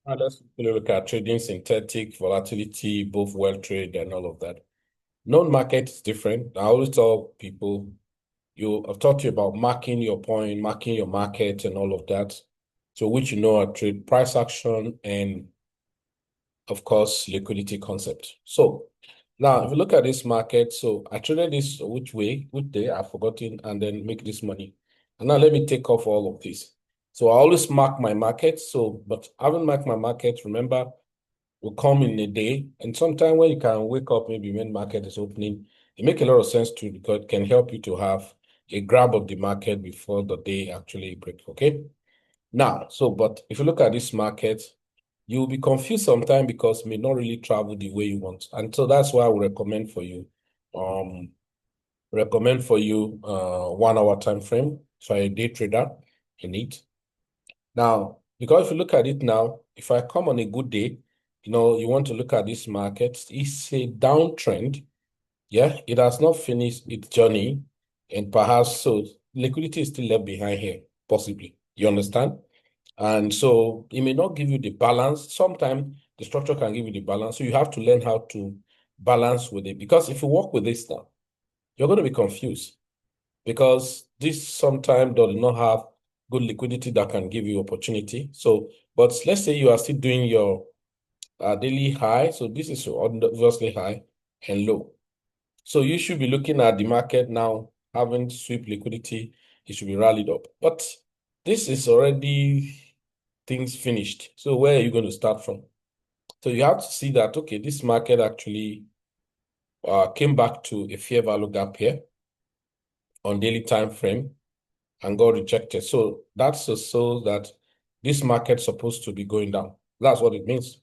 Let's look at trading synthetic, volatility, both well trade and all of that. Non-market is different. I always tell people, I've taught you about marking your point, marking your market and all of that. So which are trade price action and of course liquidity concept. So now if you look at this market, so I traded this which day, I've forgotten, and then make this money. And now let me take off all of this. So I always mark my market. So, but having marked my market, remember, will come in a day. And sometime when you can wake up, maybe when market is opening, it make a lot of sense too because it can help you to have a grab of the market before the day actually breaks. Okay. Now, so but if you look at this market, you'll be confused sometimes because it may not really travel the way you want. And so that's why I would um recommend for you 1 hour time frame. So a day trader in it. Now, because if you look at it now, if I come on a good day, you want to look at this market, it's a downtrend. Yeah, it has not finished its journey, and perhaps so liquidity is still left behind here, possibly. You understand? And so it may not give you the balance. Sometimes the structure can give you the balance. So you have to learn how to balance with it. Because if you work with this now, you're going to be confused because this sometimes does not have good liquidity that can give you opportunity. So, but let's say you are still doing your daily high. So this is obviously high and low. So you should be looking at the market now, having sweep liquidity, it should be rallied up. But this is already things finished. So where are you going to start from? So you have to see that, okay, this market actually came back to a fair value gap here on daily time frame and got rejected. So that's so that this market's supposed to be going down. That's what it means.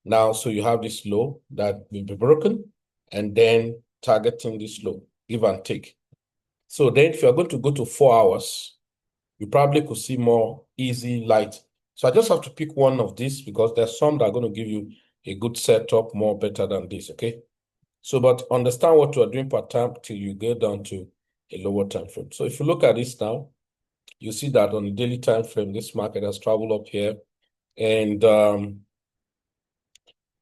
Now, so you have this low that will be broken and then targeting this low, give and take. So then if you're going to go to 4 hours, you probably could see more easy light. So I just have to pick one of these because there's some that are going to give you a good setup more better than this, okay? So, but understand what you are doing per time till you go down to a lower time frame. So if you look at this now, you see that on the daily time frame, this market has traveled up here. And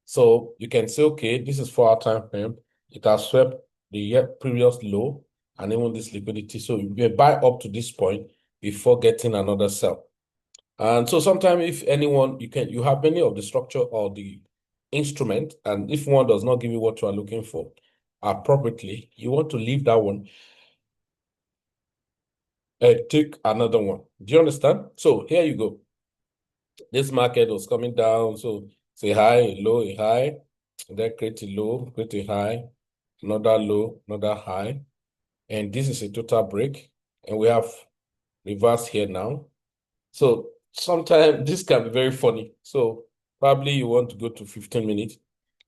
so you can say, okay, this is 4 hour time frame. It has swept the previous low and even this liquidity. So you may buy up to this point before getting another sell. And so sometimes if anyone, you have many of the structure or the instrument, and if one does not give you what you are looking for appropriately, you want to leave that one and take another one. Do you understand? So here you go. This market was coming down. So say high, a low, a high, and then create a low, create a high, another low, another high. And this is a total break. And we have reverse here now. So sometimes this can be very funny. So probably you want to go to 15 minutes.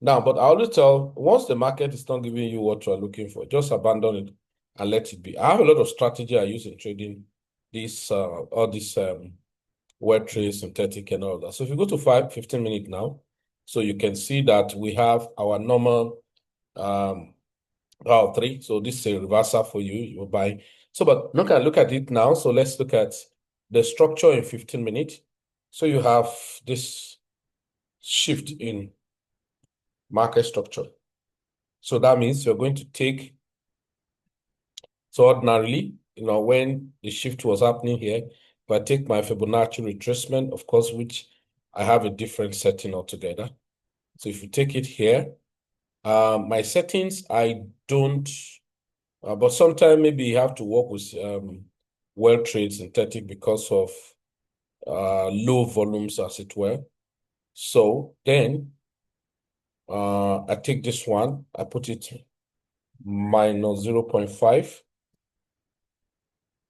Now, but I always tell once the market is not giving you what you are looking for, just abandon it and let it be. I have a lot of strategy I use in trading all these web trades, synthetic and all that. So if you go to 15 minutes now, so you can see that we have our normal power three. So this is a reversal for you. You buy. So, but look at it now. So let's look at the structure in 15 minutes. So you have this shift in market structure. So that means you're going to take, so ordinarily, when the shift was happening here, if I take my Fibonacci retracement, of course, which I have a different setting altogether. So if you take it here, my settings, I don't, but sometimes maybe you have to work with well trade synthetic because of low volumes, as it were. So then I take this one, I put it minus 0.5,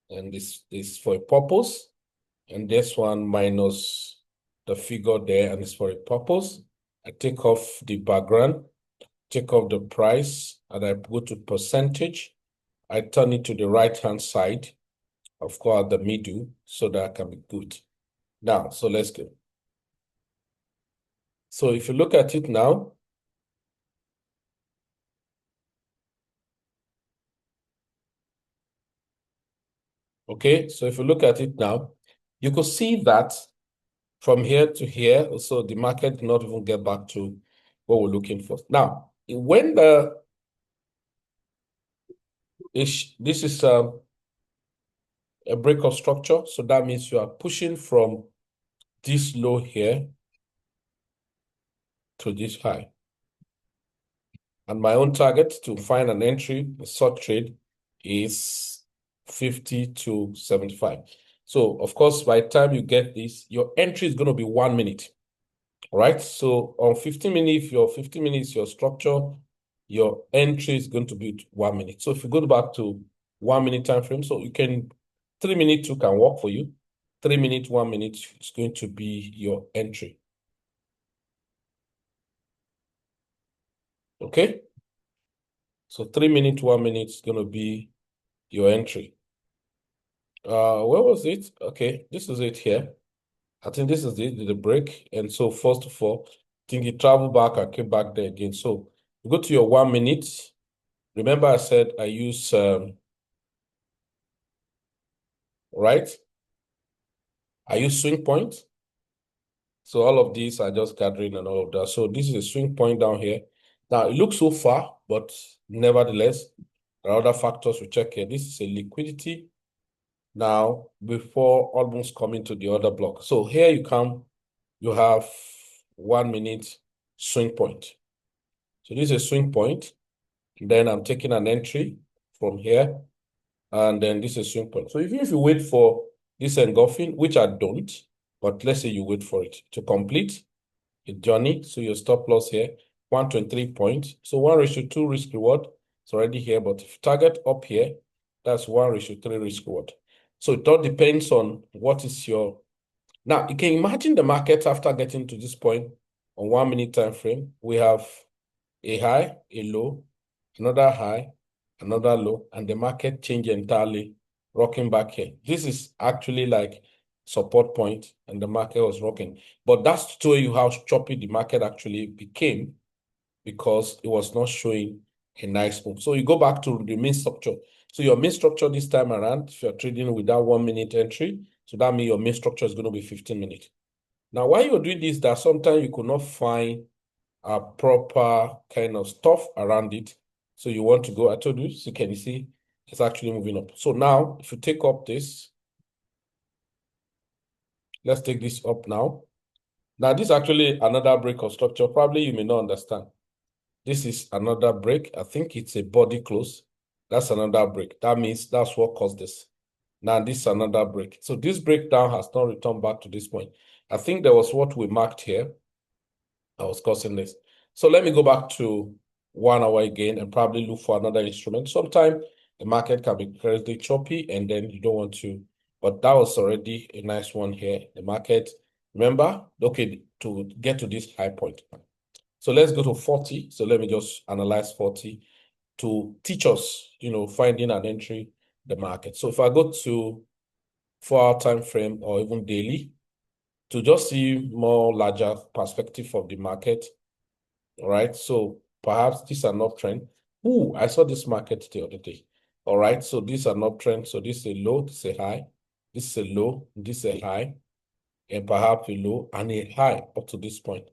and this is for a purpose. And this one minus the figure there, and it's for a purpose. I take off the background, take off the price, and I go to percentage. I turn it to the right-hand side, of course, the middle, so that can be good. Now, so let's go. So if you look at it now, okay, so if you look at it now, you could see that from here to here. So the market did not even get back to what we're looking for. Now, when this is a break of structure, so that means you are pushing from this low here to this high. And my own target to find an entry, a short trade, is 50 to 75. So, of course, by the time you get this, your entry is going to be 1 minute. All right. So on 15 minutes, your 15 minutes, your structure, your entry is going to be 1 minute. So if you go back to 1 minute time frame, so you can 3 minutes, 2 can work for you. 3 minutes, 1 minute is going to be your entry. Okay. So 3 minutes, 1 minute is going to be your entry. Where was it? Okay, this is it here. I think this is the break. And so first of all, I think you travel back and came back there again. So you go to your 1 minute. Remember I said I use right? I use swing point. So all of these are just gathering and all of that. So this is a swing point down here. Now it looks so far, but nevertheless, there are other factors we check here. This is a liquidity now before almost coming to the other block. So here you come, you have 1 minute swing point. So this is a swing point. Then I'm taking an entry from here, and then this is swing point. So even if you wait for this engulfing, which I don't, but let's say you wait for it to complete a journey. So your stop loss here, 123 points. So 1:2 risk reward. It's already here, but if you target up here, that's 1:3 risk reward. So it all depends on what is your. Now you can imagine the market after getting to this point on 1 minute time frame. We have a high, a low, another high, another low, and the market change entirely, rocking back here. This is actually like support point, and the market was rocking. But that's to show you how choppy the market actually became because it was not showing a nice move. So you go back to the main structure. So your main structure this time around, if you're trading with that 1 minute entry, so that means your main structure is going to be 15 minutes. Now, while you're doing this, that sometimes you could not find a proper kind of stuff around it. So you want to go, I told you, so can you see it's actually moving up. So now, if you take up this, let's take this up now. Now, this is actually another break of structure. Probably you may not understand. This is another break. I think it's a body close. That's another break. That means that's what caused this. Now, this is another break. So this breakdown has not returned back to this point. I think there was what we marked here. I was causing this. So let me go back to 1 hour again and probably look for another instrument. Sometimes the market can be incredibly choppy and then you don't want to, but that was already a nice one here. The market, remember, okay, to get to this high point. So let's go to 40. So let me just analyze 40 to teach us, finding an entry the market. So if I go to 4-hour time frame or even daily to just see more larger perspective of the market, all right, so perhaps this is an uptrend. Ooh, I saw this market the other day. All right, so this is an uptrend. So this is a low, this is a high, this is a low, this is a high, and perhaps a low and a high up to this point.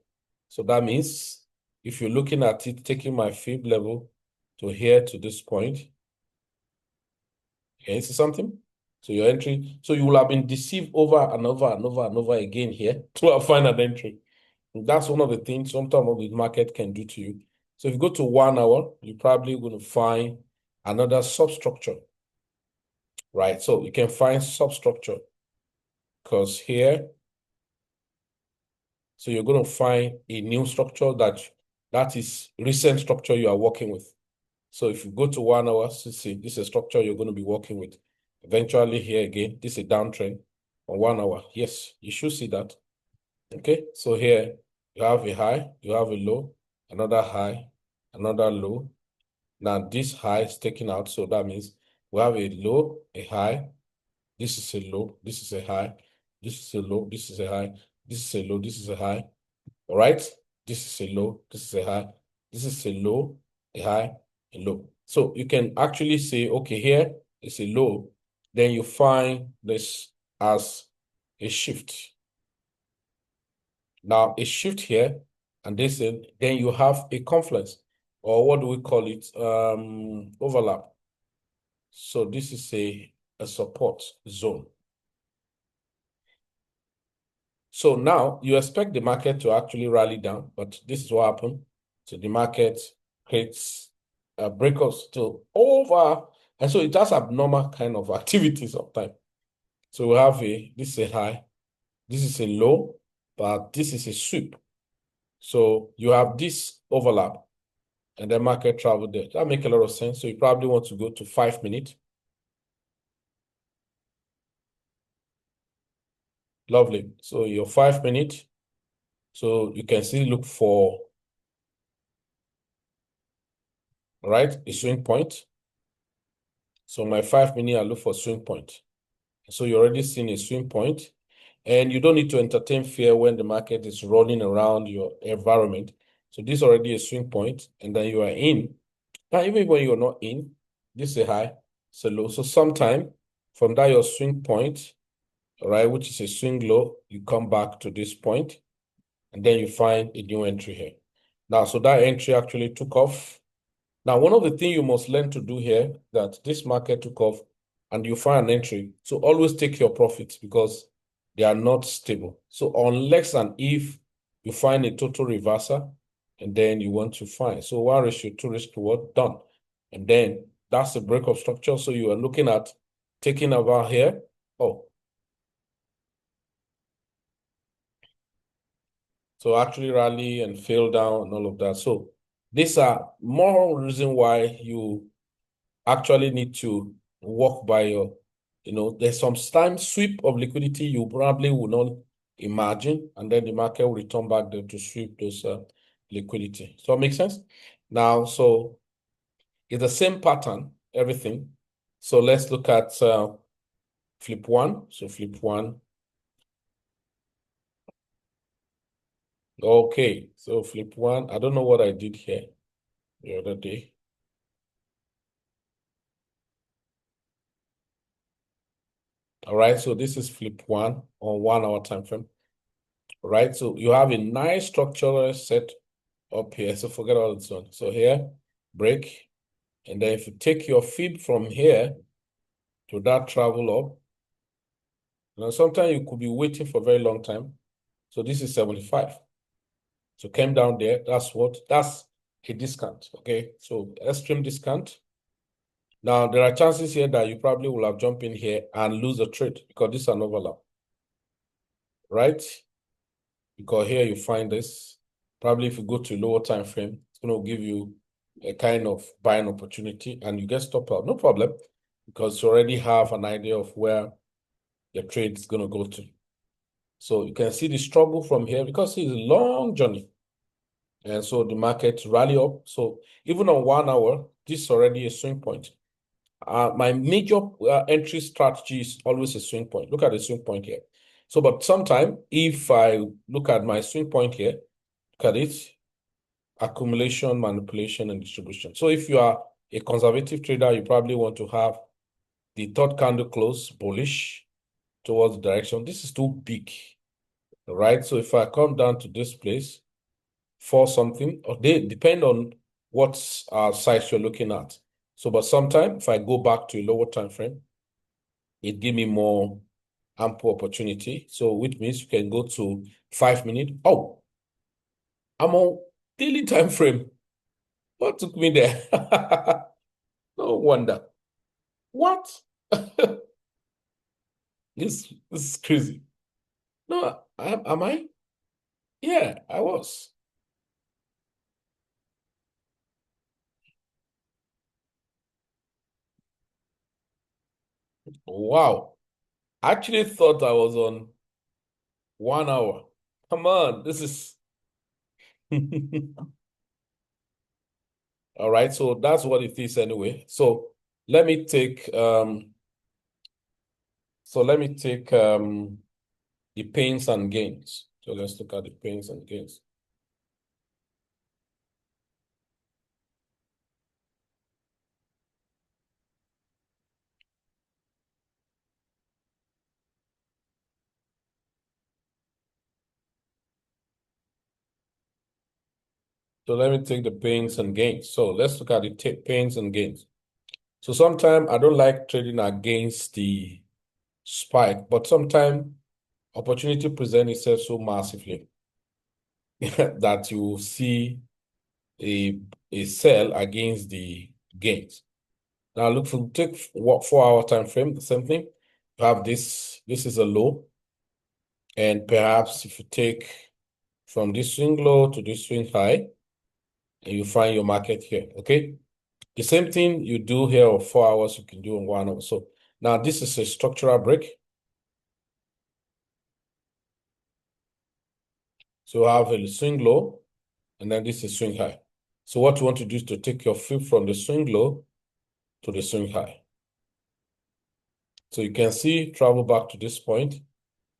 So that means if you're looking at it, taking my fib level to here to this point, can you see something? So your entry, so you will have been deceived over and over and over and over again here to find an entry. That's one of the things sometimes the market can do to you. So if you go to 1 hour, you're probably going to find another substructure, right? So you can find substructure because here, so you're going to find a new structure that is recent structure you are working with. So if you go to 1 hour, see, this is a structure you're going to be working with. Eventually here again, this is a downtrend on 1 hour. Yes, you should see that. Okay, so here you have a high, you have a low, another high, another low. Now this high is taken out, so that means we have a low, a high, this is a low, this is a high, this is a low, this is a high, this is a low, this is a high. All right, this is a low, this is a high, this is a low, a high, a low. So you can actually say, okay, here is a low, then you find this as a shift. Now a shift here, and this, then you have a confluence, or what do we call it? Overlap. So this is a support zone. So now you expect the market to actually rally down, but this is what happened. So the market creates breakups to over, and so it does abnormal kind of activity sometimes. So we have this is a high, this is a low, but this is a sweep. So you have this overlap, and the market travel there. That make a lot of sense. So you probably want to go to 5 minutes. Lovely. So your 5 minutes. So you can still look for, right, a swing point. So my 5 minute, I look for swing point. So you're already seeing a swing point, and you don't need to entertain fear when the market is rolling around your environment. So this is already a swing point, and then you are in. Now, even when you're not in, this is a high, it's a low. So sometime from that your swing point, right, which is a swing low, you come back to this point, and then you find a new entry here. Now, so that entry actually took off. Now, one of the things you must learn to do here, that this market took off and you find an entry, so always take your profits because they are not stable. So unless and if you find a total reversal, and then you want to find. So 1 ratio, 2 ratio to what? Done. And then that's the break of structure. So you are looking at taking over here. Oh, so actually rally and fail down and all of that. So these are more reason why you actually need to walk by your, there's some time sweep of liquidity you probably will not imagine, and then the market will return back there to sweep those liquidity. So it makes sense? Now, so it's the same pattern, everything. So let's look at flip one. So flip one. Okay, so flip one. I don't know what I did here the other day. All right, so this is flip one on 1 hour time frame. Right, so you have a nice structural set up here. So forget all this one. So here, break. And then if you take your feed from here to that travel up, sometimes you could be waiting for a very long time. So this is 75. So came down there. That's a discount. Okay. So extreme discount. Now there are chances here that you probably will have jumped in here and lose a trade because this is an overlap. Right? Because here you find this. Probably if you go to lower time frame, it's going to give you a kind of buying opportunity and you get stop out. No problem, because you already have an idea of where your trade is going to go to. So you can see the struggle from here because it's a long journey. And so the market rally up. So even on 1 hour, this is already a swing point. My major entry strategy is always a swing point. Look at the swing point here. So, but sometime if I look at my swing point here, look at it, accumulation, manipulation, and distribution. So if you are a conservative trader, you probably want to have the third candle close bullish towards the direction. This is too big, right? So if I come down to this place for something, or they depend on what size you're looking at. So, but sometimes if I go back to a lower time frame, it give me more ample opportunity. So which means you can go to 5 minutes. Oh, I'm on daily time frame. What took me there? No wonder. What? This is crazy. No, am I? Yeah, I was. Wow. I actually thought I was on 1 hour. Come on, this is all right. So that's what it is anyway. So let me take the pains and gains. So let's look at the pains and gains. So let me take the pains and gains. So let's look at the pains and gains. So sometimes I don't like trading against the spike, but sometimes opportunity presents itself so massively that you see a sell against the gains. Now look for take what 4 hour time frame, the same thing. You have this is a low, and perhaps if you take from this swing low to this swing high, and you find your market here. Okay. The same thing you do here of 4 hours, you can do in 1 hour. So now this is a structural break. So you have a swing low, and then this is swing high. So what you want to do is to take your flip from the swing low to the swing high. So you can see travel back to this point,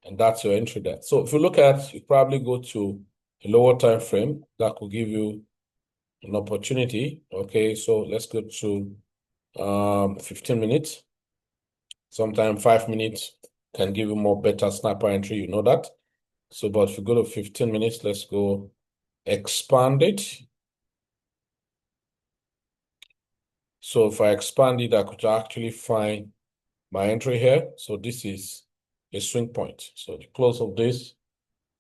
and that's your entry there. So if you look at, you probably go to a lower time frame that could give you an opportunity. Okay, so let's go to 15 minutes. Sometimes 5 minutes can give you more better sniper entry, you know that. So, but if you go to 15 minutes, let's go expand it. So if I expand it, I could actually find my entry here. So this is a swing point. So the close of this,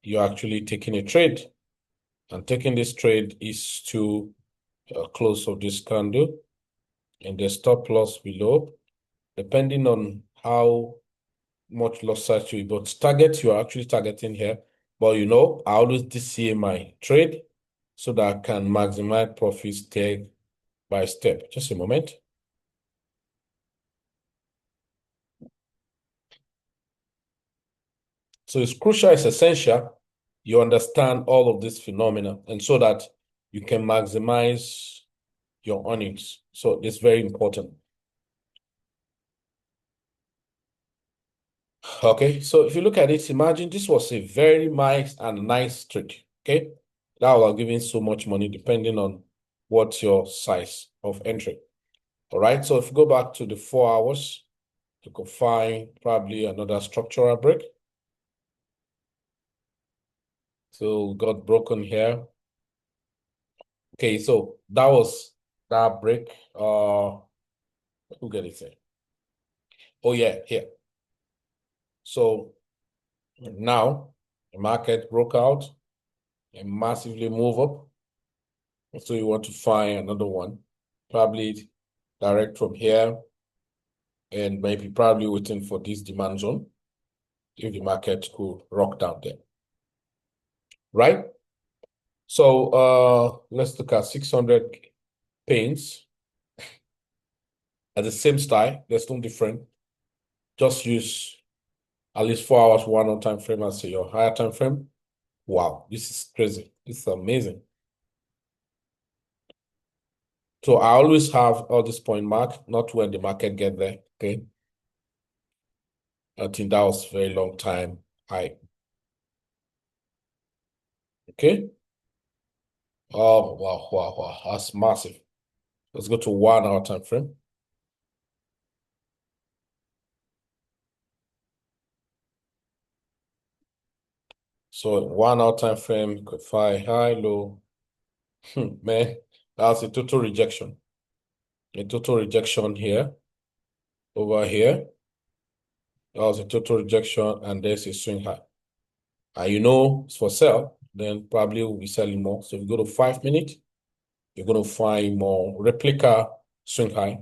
you're actually taking a trade. And taking this trade is to close of this candle and the stop loss below, depending on how much loss size you, but target you're actually targeting here. But you know, I always DCA my trade so that I can maximize profits step by step. Just a moment. So it's crucial, it's essential you understand all of this phenomena, and so that you can maximize your earnings. So it's very important. Okay, so if you look at it, imagine this was a very nice trade. Okay, that was giving so much money depending on what's your size of entry. All right, so if you go back to the 4 hours, you could find probably another structural break. So got broken here. Okay, so that was that break. Who get it here? Oh yeah, here. So now the market broke out and massively move up. So you want to find another one, probably direct from here, and maybe probably waiting for this demand zone if the market could rock down there. Right? So let's look at 600 paints at the same style. There's no different. Just use at least 4 hours, 1 hour time frame as your higher time frame. Wow, this is crazy. This is amazing. So I always have all this point mark, not when the market get there. Okay. I think that was a very long time high. Okay. Oh, wow, wow, wow. That's massive. Let's go to 1 hour time frame. So 1 hour time frame, you could find high, low. Man, that's a total rejection. A total rejection here, over here. That was a total rejection, and there's a swing high. And you know it's for sale, then probably we'll be selling more. So if you go to 5 minutes, you're going to find more replica swing high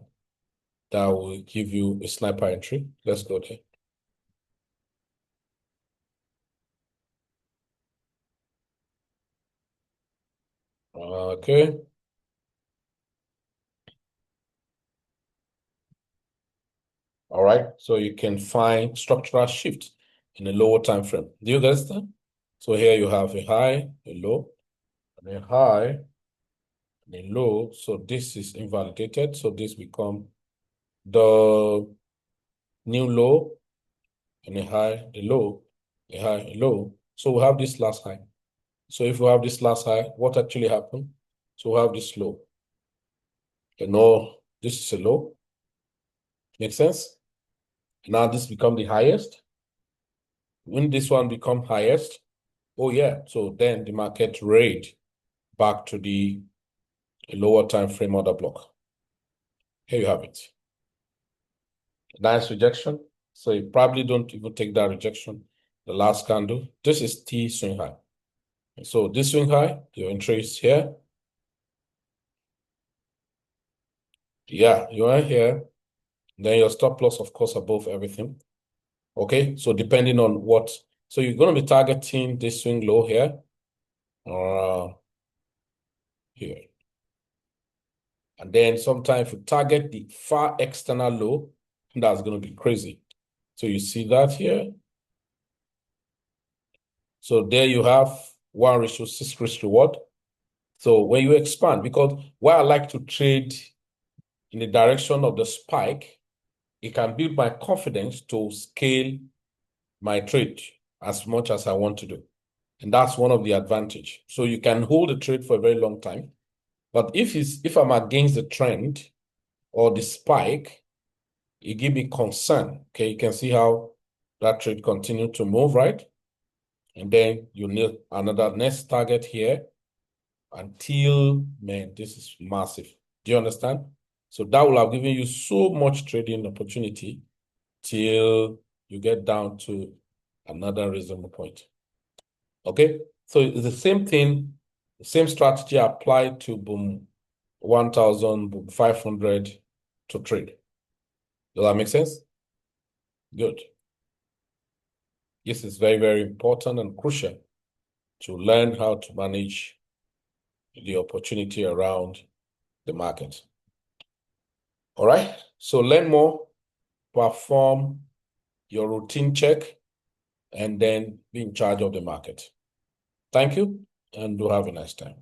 that will give you a sniper entry. Let's go there. Okay. All right. So you can find structural shift in a lower time frame. Do you understand? So here you have a high, a low, and a high, and a low. So this is invalidated. So this become the new low, and a high, a low, a high, a low. So we have this last high. So if we have this last high, what actually happened? So we have this low. You know, this is a low. Make sense? Now this become the highest. When this one become highest, oh yeah, so then the market rate back to the lower time frame order block. Here you have it. Nice rejection. So you probably don't even take that rejection. The last candle. This is T swing high. So this swing high, your entry is here. Yeah, you are here. Then your stop loss, of course, above everything. Okay, so depending on what, so you're going to be targeting this swing low here or here. And then sometimes if you target the far external low, that's going to be crazy. So you see that here. So there you have 1:6 risk reward. So when you expand, because why I like to trade in the direction of the spike, it can build my confidence to scale my trade as much as I want to do. And that's one of the advantage. So you can hold a trade for a very long time. But if I'm against the trend or the spike, it gives me concern. Okay, you can see how that trade continued to move, right? And then you need another next target here until, man, this is massive. Do you understand? So that will have given you so much trading opportunity till you get down to another reasonable point. Okay, so it's the same thing, the same strategy applied to boom 1,000, boom 500 to trade. Does that make sense? Good. This is very, very important and crucial to learn how to manage the opportunity around the market. All right, so learn more, perform your routine check, and then be in charge of the market. Thank you, and do have a nice time.